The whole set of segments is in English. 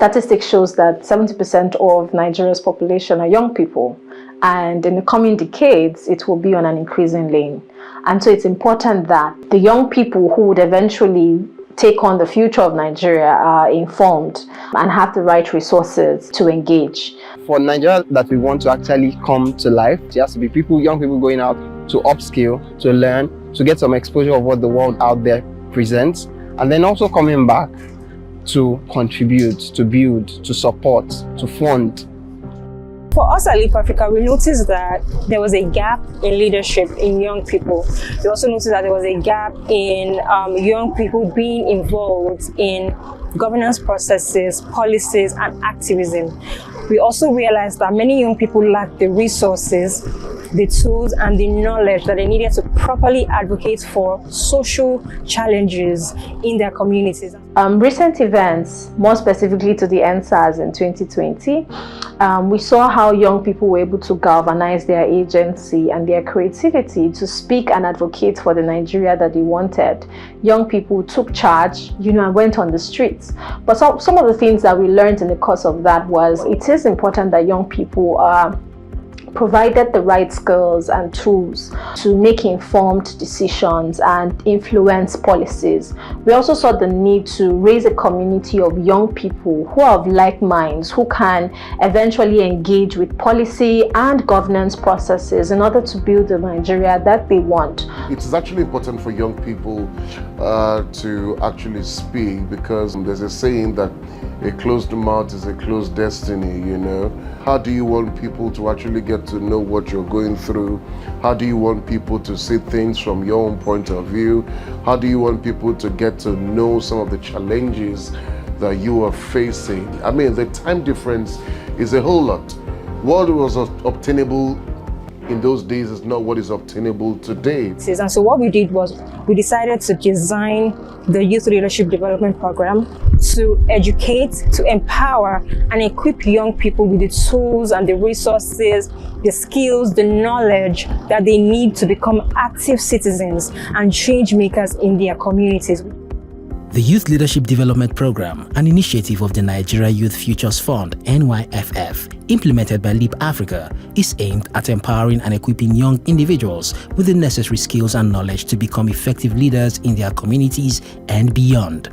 statistics shows that 70% of Nigeria's population are young people. And in the coming decades, it will be on an increasing lane. And so it's important that the young people who would eventually take on the future of Nigeria are informed and have the right resources to engage. For Nigeria that we want to actually come to life, there has to be young people going out to upskill, to learn, to get some exposure of what the world out there presents, and then also coming back to contribute, to build, to support, to fund. For us at YLDP Africa, we noticed that there was a gap in leadership in young people. We also noticed that there was a gap in young people being involved in governance processes, policies, and activism. We also realized that many young people lack the resources, the tools, and the knowledge that they needed to properly advocate for social challenges in their communities. Recent events, more specifically to the NSAS in 2020, we saw how young people were able to galvanize their agency and their creativity to speak and advocate for the Nigeria that they wanted. Young people took charge, and went on the streets. But some of the things that we learned in the course of that was it is important that young people are provided the right skills and tools to make informed decisions and influence policies. We also saw the need to raise a community of young people who are of like minds, who can eventually engage with policy and governance processes in order to build the Nigeria that they want. It is actually important for young people to actually speak, because there's a saying that a closed mouth is a closed destiny, How do you want people to actually get to know what you're going through? How do you want people to see things from your own point of view? How do you want people to get to know some of the challenges that you are facing? I mean, the time difference is a whole lot. What was obtainable in those days is not what is obtainable today. And so what we did was we decided to design the Youth Leadership Development Program to educate, to empower and equip young people with the tools and the resources, the skills, the knowledge that they need to become active citizens and change makers in their communities. The Youth Leadership Development Program, an initiative of the Nigeria Youth Futures Fund, NYFF, implemented by YLDP Africa, is aimed at empowering and equipping young individuals with the necessary skills and knowledge to become effective leaders in their communities and beyond.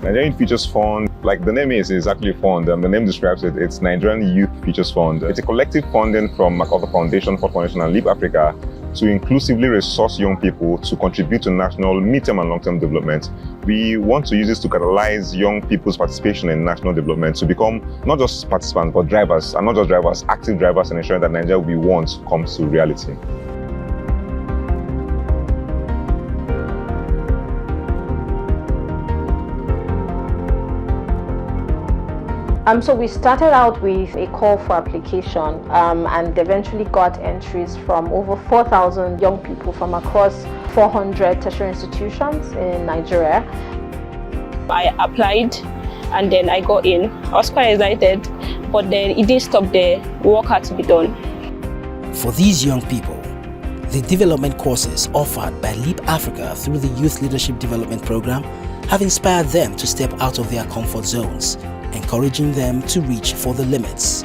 Nigerian Futures Fund, like the name is actually a fund. The name describes it. It's Nigerian Youth Futures Fund. It's a collective funding from MacArthur Foundation, Ford Foundation, and YLDP Africa to inclusively resource young people to contribute to national mid-term and long-term development. We want to use this to catalyze young people's participation in national development to become not just participants, but drivers, and not just drivers, active drivers, and ensuring that Nigeria we want comes to reality. So we started out with a call for application and eventually got entries from over 4,000 young people from across 400 tertiary institutions in Nigeria. I applied and then I got in. I was quite excited, but then it didn't stop there. Work had to be done. For these young people, the development courses offered by YLDP Africa through the Youth Leadership Development Program have inspired them to step out of their comfort zones, encouraging them to reach for the limits.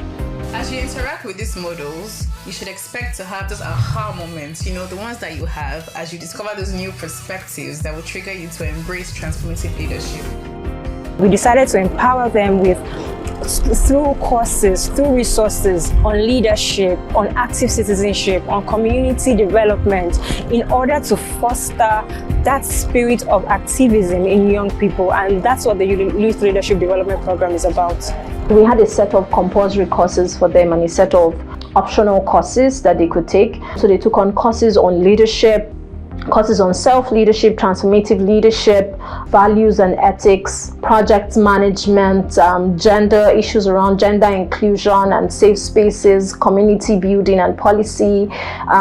As you interact with these models, you should expect to have those aha moments, the ones that you have as you discover those new perspectives that will trigger you to embrace transformative leadership. We decided to empower them through courses, through resources on leadership, on active citizenship, on community development, in order to foster that spirit of activism in young people. And that's what the Youth Leadership Development Program is about. We had a set of compulsory courses for them and a set of optional courses that they could take. So they took on courses on leadership, courses on self-leadership, transformative leadership, values and ethics, project management, gender issues around gender inclusion and safe spaces, community building and policy,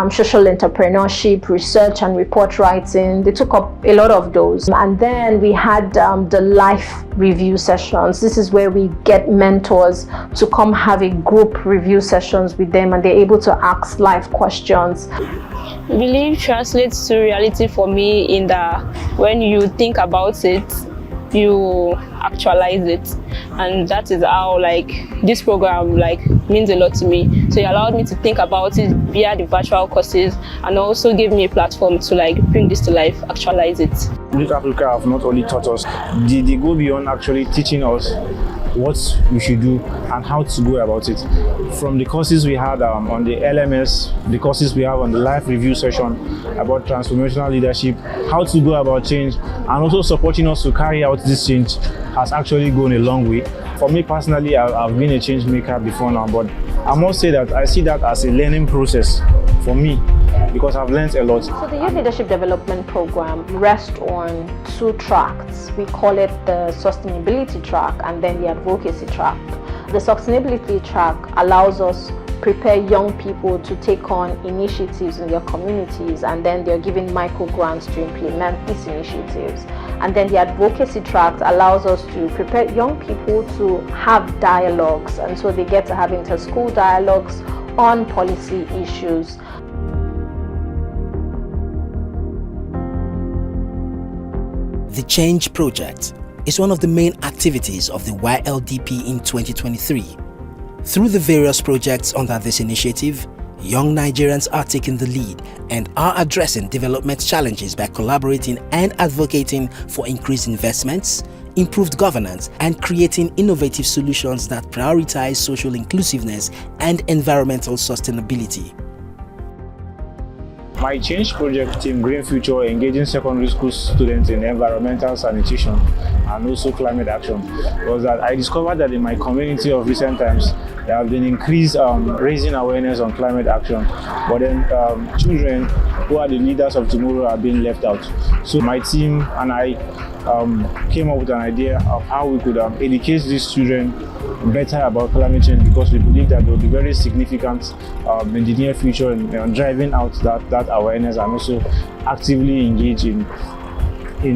social entrepreneurship, research and report writing. They took up a lot of those. And then we had the life review sessions. This is where we get mentors to come have a group review sessions with them, and they're able to ask life questions. Belief translates to reality for me in that when you think about it, you actualize it, and that is how this program means a lot to me. So it allowed me to think about it via the virtual courses, and also gave me a platform to bring this to life, actualize it. YLDP Africa have not only taught us, they go beyond actually teaching us what we should do and how to go about it. From the courses we had on the LMS, the courses we have on the live review session about transformational leadership, how to go about change, and also supporting us to carry out this change has actually gone a long way. For me personally, I've been a change maker before now, but I must say that I see that as a learning process for me, because I've learned a lot. So the Youth Leadership Development Program rests on 2 tracks. We call it the sustainability track and then the advocacy track. The sustainability track allows us prepare young people to take on initiatives in their communities, and then they're given micro grants to implement these initiatives. And then the advocacy track allows us to prepare young people to have dialogues, and so they get to have inter-school dialogues on policy issues. The Change Project is one of the main activities of the YLDP in 2023. Through the various projects under this initiative, young Nigerians are taking the lead and are addressing development challenges by collaborating and advocating for increased investments, improved governance, and creating innovative solutions that prioritize social inclusiveness and environmental sustainability. My change project team, Green Future, engaging secondary school students in environmental sanitation and also climate action, was that I discovered that in my community of recent times, there have been increased raising awareness on climate action, but then children who are the leaders of tomorrow are being left out. So my team and I came up with an idea of how we could educate these children better about climate change, because we believe that they will be very significant in the near future in driving out that awareness, and also actively engage in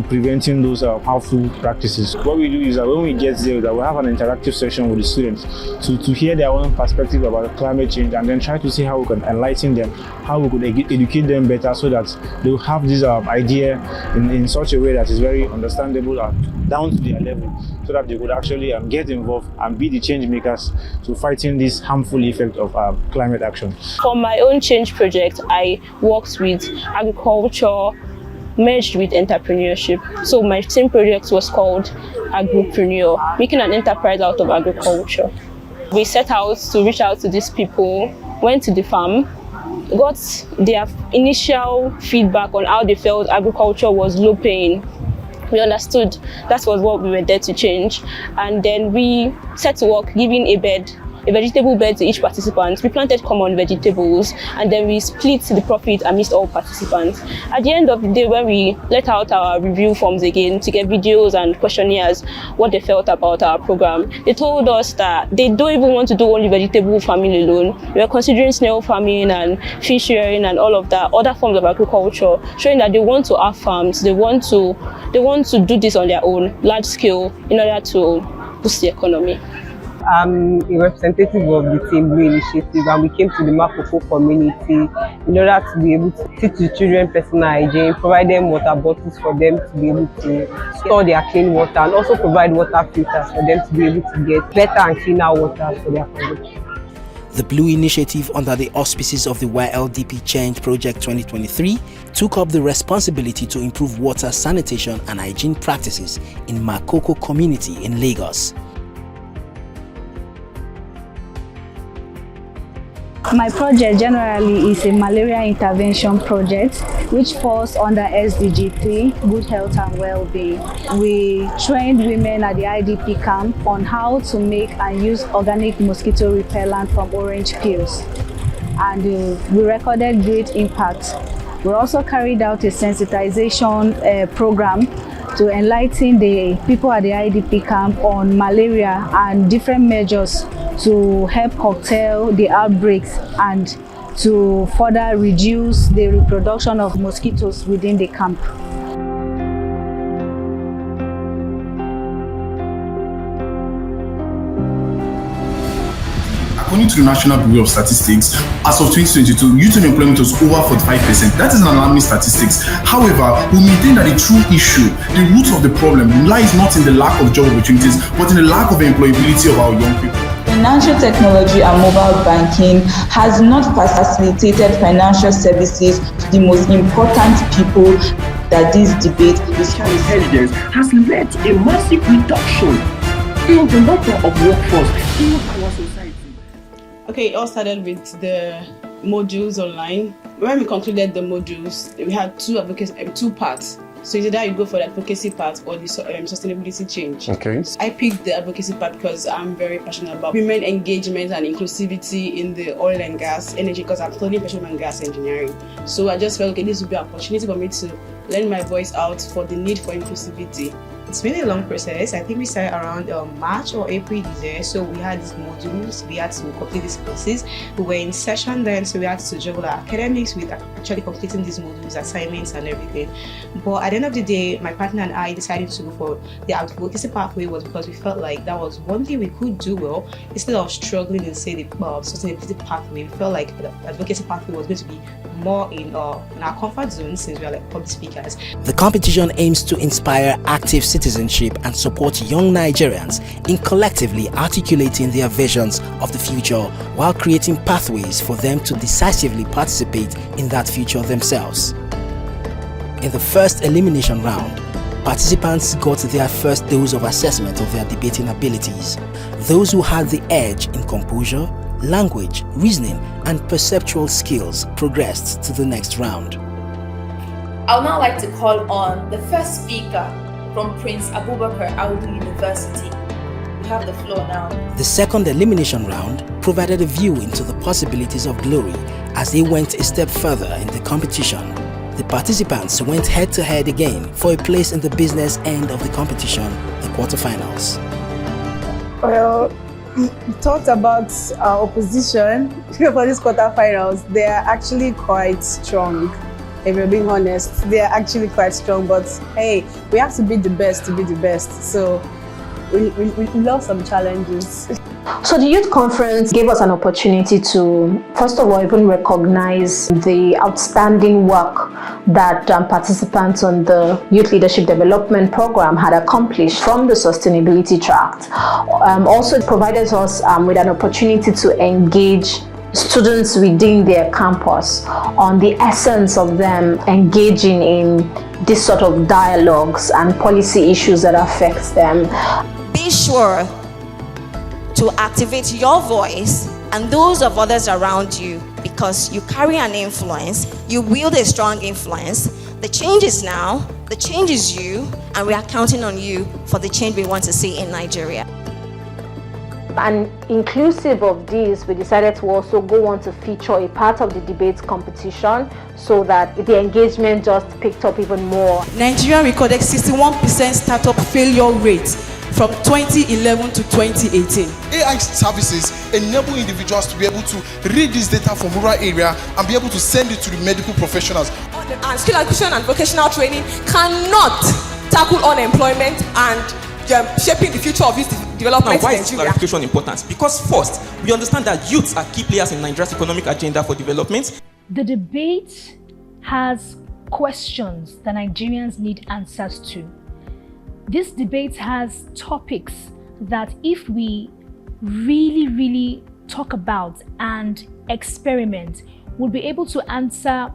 preventing those harmful practices. What we do is that when we get there, that we have an interactive session with the students to hear their own perspective about climate change, and then try to see how we can enlighten them, how we could educate them better, so that they will have this idea in such a way that is very understandable and down to their level, so that they could actually get involved and be the change makers to fighting this harmful effect of climate action. For my own change project, I worked with agriculture merged with entrepreneurship. So my team project was called Agripreneur, making an enterprise out of agriculture. We set out to reach out to these people, went to the farm, got their initial feedback on how they felt agriculture was low paying. We understood that was what we were there to change, and then we set to work giving a vegetable bed to each participant. We planted common vegetables, and then we split the profit amidst all participants. At the end of the day, when we let out our review forms again to get videos and questionnaires what they felt about our program, they told us that they don't even want to do only vegetable farming alone. We are considering snail farming and fish rearing and all of that, other forms of agriculture, showing that they want to have farms, they want to do this on their own, large scale, in order to boost the economy. I'm a representative of the Team Blue initiative, and we came to the Makoko community in order to be able to teach the children personal hygiene, provide them water bottles for them to be able to store their clean water, and also provide water filters for them to be able to get better and cleaner water for their consumption. The Blue Initiative, under the auspices of the YLDP Change Project 2023, took up the responsibility to improve water, sanitation and hygiene practices in Makoko community in Lagos. My project generally is a malaria intervention project which falls under SDG 3, good health and well-being. We trained women at the IDP camp on how to make and use organic mosquito repellent from orange peels, and we recorded great impact. We also carried out a sensitization program to enlighten the people at the IDP camp on malaria and different measures to help curtail the outbreaks and to further reduce the reproduction of mosquitoes within the camp. According to the National Bureau of Statistics, as of 2022, youth unemployment was over 45%. That is an alarming statistics. However, we maintain that the true issue, the root of the problem, lies not in the lack of job opportunities, but in the lack of employability of our young people. Financial technology and mobile banking has not facilitated financial services to the most important people that this debate is. Intelligence has led to a massive reduction in the number of workforce in our society. Okay, it all started with the modules online. When we concluded the modules, we had two parts. So either you go for the advocacy part or the sustainability change. Okay. So I picked the advocacy part because I'm very passionate about women engagement and inclusivity in the oil and gas energy, because I'm studying petroleum and gas engineering. So I just felt, okay, this would be an opportunity for me to lend my voice out for the need for inclusivity. It's been a long process. I think we started around March or April this year. So we had these modules, we had to complete these courses. We were in session then, so we had to juggle our academics with actually completing these modules, assignments and everything. But at the end of the day, my partner and I decided to go for the advocacy pathway was because we felt like that was one thing we could do well. Instead of struggling in, say, the sustainability pathway, we felt like the advocacy pathway was going to be more in our comfort zone since we are like public speakers. The competition aims to inspire active citizenship and support young Nigerians in collectively articulating their visions of the future while creating pathways for them to decisively participate in that future themselves. In the first elimination round, participants got their first dose of assessment of their debating abilities. Those who had the edge in composure, language, reasoning, and perceptual skills progressed to the next round. I would now like to call on the first speaker from Prince Abubakar Audu University. You have the floor now. The second elimination round provided a view into the possibilities of glory as they went a step further in the competition. The participants went head-to-head again for a place in the business end of the competition, the quarterfinals. Well, we talked about our opposition for these quarterfinals. They are actually quite strong. If we're being honest, they are actually quite strong. But hey, we have to be the best to be the best. So we love some challenges. So the youth conference gave us an opportunity to, first of all, even recognize the outstanding work that participants on the Youth Leadership Development Program had accomplished from the sustainability tract. Also provided us with an opportunity to engage students within their campus on the essence of them engaging in this sort of dialogues and policy issues that affect them. Be sure to activate your voice and those of others around you, because you carry an influence, you wield a strong influence. The change is now, the change is you, and we are counting on you for the change we want to see in Nigeria. And inclusive of this, we decided to also go on to feature a part of the debate competition so that the engagement just picked up even more. Nigeria recorded 61% startup failure rate from 2011 to 2018. AI services enable individuals to be able to read this data from rural area and be able to send it to the medical professionals. And skill acquisition and vocational training cannot tackle unemployment and shaping the future of this development. Now, why is clarification important? Because first, we understand that youths are key players in Nigeria's economic agenda for development. The debate has questions that Nigerians need answers to. This debate has topics that if we really talk about and experiment, we'll be able to answer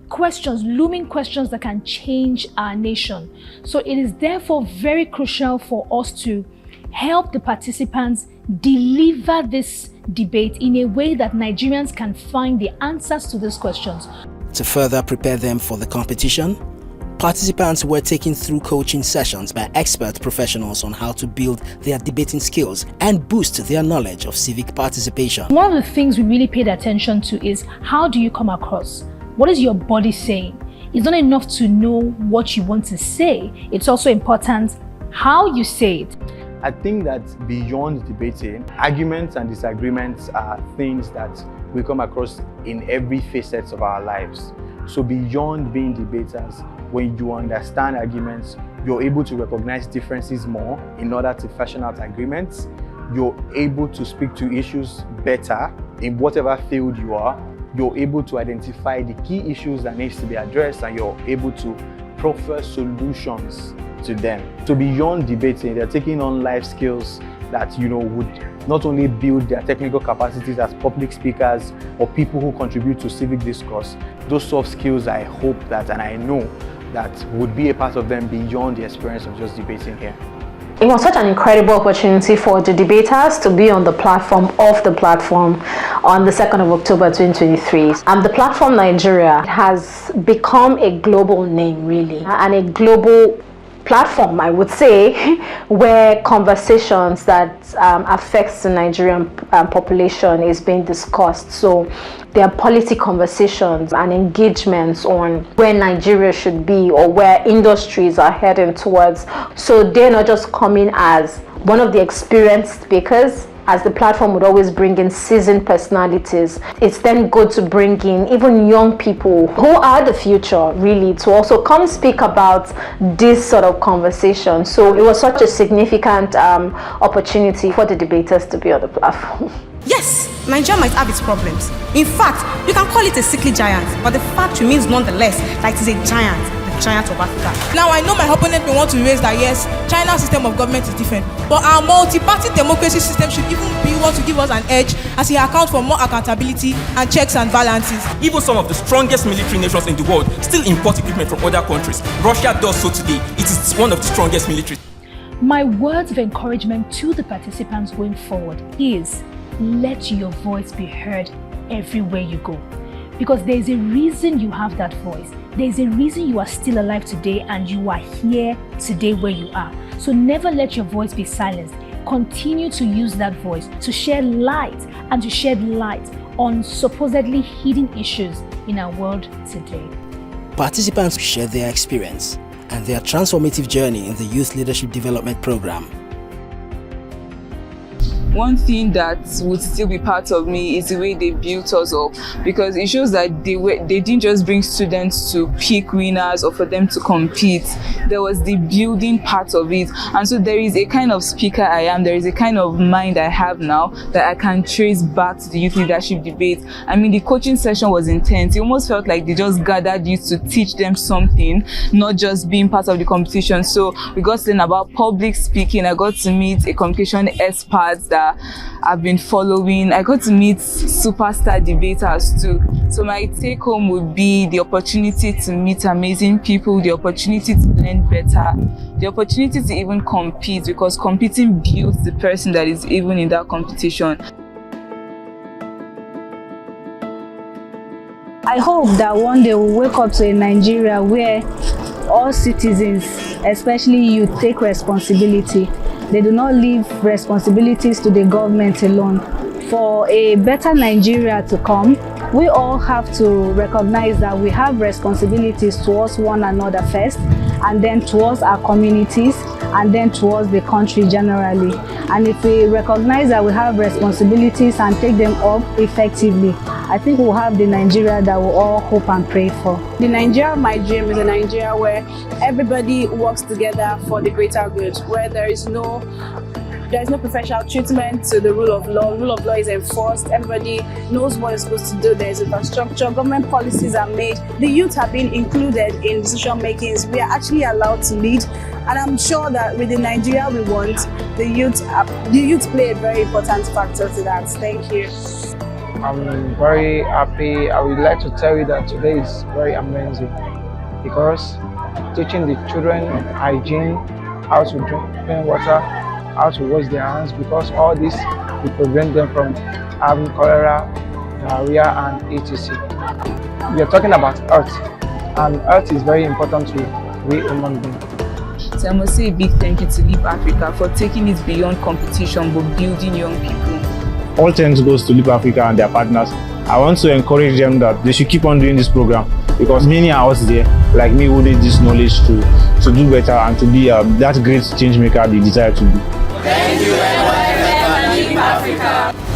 questions, looming questions that can change our nation. So it is therefore very crucial for us to help the participants deliver this debate in a way that Nigerians can find the answers to these questions. To further prepare them for the competition, participants were taken through coaching sessions by expert professionals on how to build their debating skills and boost their knowledge of civic participation. One of the things we really paid attention to is how do you come across? What is your body saying? It's not enough to know what you want to say. It's also important how you say it. I think that beyond debating, arguments and disagreements are things that we come across in every facet of our lives. So beyond being debaters, when you understand arguments, you're able to recognize differences more in order to fashion out agreements. You're able to speak to issues better in whatever field you are. You're able to identify the key issues that needs to be addressed, and you're able to proffer solutions to them. So beyond debating, they're taking on life skills that would not only build their technical capacities as public speakers or people who contribute to civic discourse. Those soft skills, I hope that, and I know that, would be a part of them beyond the experience of just debating here. It was such an incredible opportunity for the debaters to be on the platform on the 2nd of October 2023. The platform Nigeria has become a global name, really, and a global platform, I would say, where conversations that affects the Nigerian population is being discussed. So there are policy conversations and engagements on where Nigeria should be or where industries are heading towards. So they're not just coming as one of the experienced speakers, as the platform would always bring in seasoned personalities. It's then good to bring in even young people who are the future, really, to also come speak about this sort of conversation. So it was such a significant opportunity for the debaters to be on the platform. Yes, Nigeria might have its problems. In fact, you can call it a sickly giant, but the fact remains nonetheless that it is a giant, the giant of Africa. Now, I know my opponent may want to raise that yes, China's system of government is different, but our multi-party democracy system should even be what to give us an edge as it accounts for more accountability and checks and balances. Even some of the strongest military nations in the world still import equipment from other countries. Russia does so today. It is one of the strongest military. My words of encouragement to the participants going forward is, let your voice be heard everywhere you go, because there's a reason you have that voice. There's a reason you are still alive today and you are here today where you are. So never let your voice be silenced. Continue to use that voice to share light and to shed light on supposedly hidden issues in our world today. Participants share their experience and their transformative journey in the Youth Leadership Development Program. One thing that would still be part of me is the way they built us up, because it shows that they didn't just bring students to pick winners or for them to compete. There was the building part of it, and so there is a kind of speaker I am, there is a kind of mind I have now that I can trace back to the youth leadership debate. I mean, the coaching session was intense. It almost felt like they just gathered youth to teach them something, not just being part of the competition. So we got to learn about public speaking. I got to meet a communication expert that I've been following. I got to meet superstar debaters too. So my take home would be the opportunity to meet amazing people, the opportunity to learn better, the opportunity to even compete, because competing builds the person that is even in that competition. I hope that one day we'll wake up to a Nigeria where all citizens, especially youth, take responsibility. They do not leave responsibilities to the government alone. For a better Nigeria to come, we all have to recognize that we have responsibilities towards one another first, and then towards our communities, and then towards the country generally. And if we recognize that we have responsibilities and take them up effectively, I think we'll have the Nigeria that we all hope and pray for. The Nigeria of my dream is a Nigeria where everybody works together for the greater good, where there is no preferential treatment to the rule of law. Rule of law is enforced. Everybody knows what it's supposed to do. There is infrastructure. Government policies are made. The youth have been included in decision makings. We are actually allowed to lead. And I'm sure that with the Nigeria we want, the youth play a very important factor to that. Thank you. I'm very happy. I would like to tell you that today is very amazing because teaching the children hygiene, how to drink clean water, how to wash their hands, because all this will prevent them from having cholera, diarrhea, and etc. We are talking about earth, and earth is very important to we human beings. So I must say a big thank you to Leap Africa for taking it beyond competition but building young people. All thanks goes to Leap Africa and their partners I want to encourage them that they should keep on doing this program, because many are out there like me who need this knowledge to do better and to be that great change maker they desire to be. Thank you, YLDP Africa.